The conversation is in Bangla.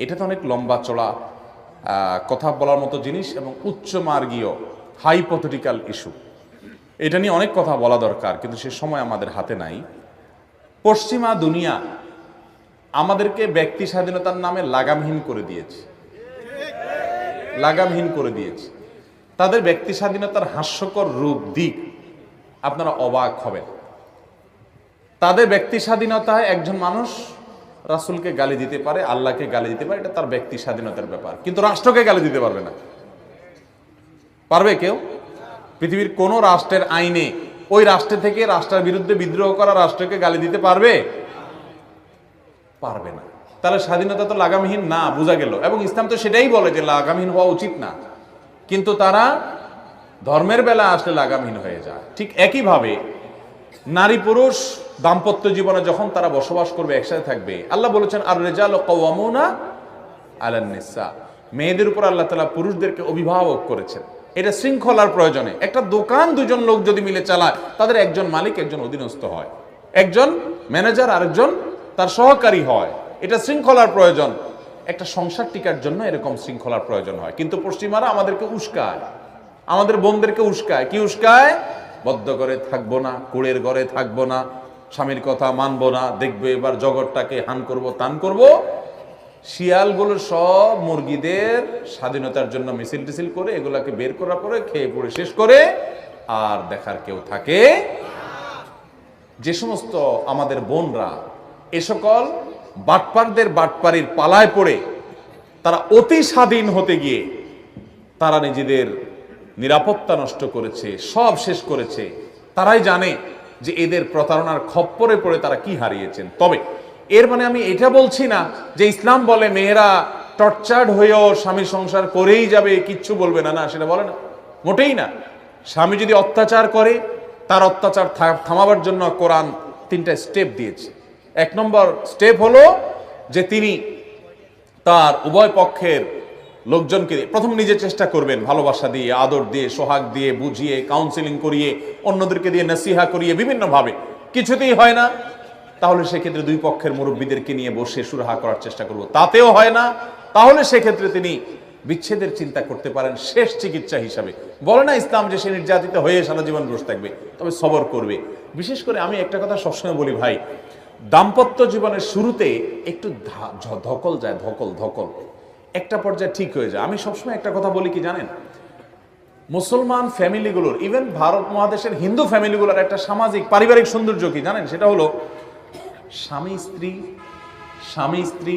এটা তো অনেক লম্বা চড়া কথা বলার মতো জিনিস এবং উচ্চমার্গীয় হাইপোথেটিক্যাল ইস্যু। এটা নিয়ে অনেক কথা বলা দরকার, কিন্তু সে সময় আমাদের হাতে নাই। পশ্চিমা দুনিয়া আমাদেরকে ব্যক্তি স্বাধীনতার নামে লাগামহীন করে দিয়েছে, লাগামহীন করে দিয়েছে। তাদের ব্যক্তি স্বাধীনতার হাস্যকর রূপ দিক আপনারা অবাক হবেন। তাদের ব্যক্তি স্বাধীনতায় একজন মানুষ রাসূলকে গালি দিতে পারে, আল্লাহকে গালি দিতে পারে, এটা তার ব্যক্তি স্বাধীনতার ব্যাপার, কিন্তু রাষ্ট্রকে গালি দিতে পারবে না। পারবে কেউ? পৃথিবীর কোন রাষ্ট্রের আইনে ওই রাষ্ট্র থেকে রাষ্ট্রের বিরুদ্ধে বিদ্রোহ করা রাষ্ট্রকে গালি দিতে পারবে? পারবে না। তাহলে স্বাধীনতা তো লাগামহীন না, বোঝা গেল। এবং ইসলাম তো সেটাই বলে যে লাগামহীন হওয়া উচিত না, কিন্তু তারা ধর্মের বেলা আসলে লাগামহীন হয়ে যায়। ঠিক একইভাবে নারী পুরুষ দাম্পত্য জীবনে যখন তারা বসবাস করবে, একসাথে থাকবে, আল্লাহ বলেছেন আর রিজালু কাওয়ামুনা আলান নিসা, মেয়েদের উপর আল্লাহ তাআলা পুরুষদেরকে অভিভাবক করেছেন। এটা শৃঙ্খলার প্রয়োজনে। একটা দোকান দুজন লোক যদি মিলে চালায়, তাদের একজন মালিক একজন অধীনস্থ হয়, একজন ম্যানেজার আরেকজন তার সহকারী হয়। এটা শৃঙ্খলার প্রয়োজন। একটা সংসার টিকার জন্য এরকম শৃঙ্খলার প্রয়োজন হয়। কিন্তু পশ্চিমারা আমাদেরকে উস্কায়, আমাদের বোনদেরকে উস্কায়। কি উস্কায়? বদ্ধ ঘরে থাকবো না, কুড়ের ঘরে থাকবো না, স্বামীর কথা মানবো না, দেখবে এবার জগৎটাকে হান করব তান করব। শিয়ালগুলো সব মুরগিদের স্বাধীনতার জন্য মিছিল টিছিল করে এগুলাকে বের করার পরে খেয়ে পড়ে শেষ করে, আর দেখার কেউ থাকে। যে সমস্ত আমাদের বোনরা এ সকল বাটপারদের বাটপারির পালায় পড়ে তারা অতি স্বাধীন হতে গিয়ে তারা নিজেদের নিরাপত্তা নষ্ট করেছে, সব শেষ করেছে, তারাই জানে যে এদের প্রতারণার খপ্পরে পড়ে তারা কি হারিয়েছেন। তবে এর মানে আমি এটা বলছি না যে ইসলাম বলে মেয়েরা টর্চার্ড হয়েও স্বামীর সংসার করেই যাবে, কিচ্ছু বলবে না, না সেটা বলে না, মোটেই না। স্বামী যদি অত্যাচার করে, তার অত্যাচার থামাবার জন্য কোরআন 3টা স্টেপ দিয়েছে। 1 নম্বর স্টেপ হলো যে তিনি তার উভয় পক্ষের লোকজনকে প্রথম নিজে চেষ্টা করবেন, ভালোবাসা দিয়ে, আদর দিয়ে, সোহাগ দিয়ে, বুঝিয়ে, কাউন্সিলিং করিয়ে, অন্যদেরকে দিয়ে নসিহা করিয়ে, বিভিন্নভাবে। কিছুতেই হয় না, তাহলে সেক্ষেত্রে 2 পক্ষের মুরব্বীদেরকে নিয়ে বসে সুরাহা করার চেষ্টা করব। তাতেও হয় না, তাহলে সেক্ষেত্রে তিনি বিচ্ছেদের চিন্তা করতে পারেন শেষ চিকিৎসা হিসাবে। বলে না ইসলাম যে সে নির্যাতিত হয়ে সারা জীবন বসে থাকবে, তবে সবর করবে। বিশেষ করে আমি একটা কথা সবসময় বলি ভাই, দাম্পত্য জীবনের শুরুতে একটু ধকল যায়, ধকল একটা পর্যায়ে ঠিক হয়ে যায়। আমি সবসময় একটা কথা বলি কি জানেন, মুসলমান ফ্যামিলিগুলোর, ইভেন ভারত মহাদেশের হিন্দু ফ্যামিলিগুলোর একটা সামাজিক পারিবারিক সৌন্দর্য কি জানেন, সেটা হলো স্বামী স্ত্রী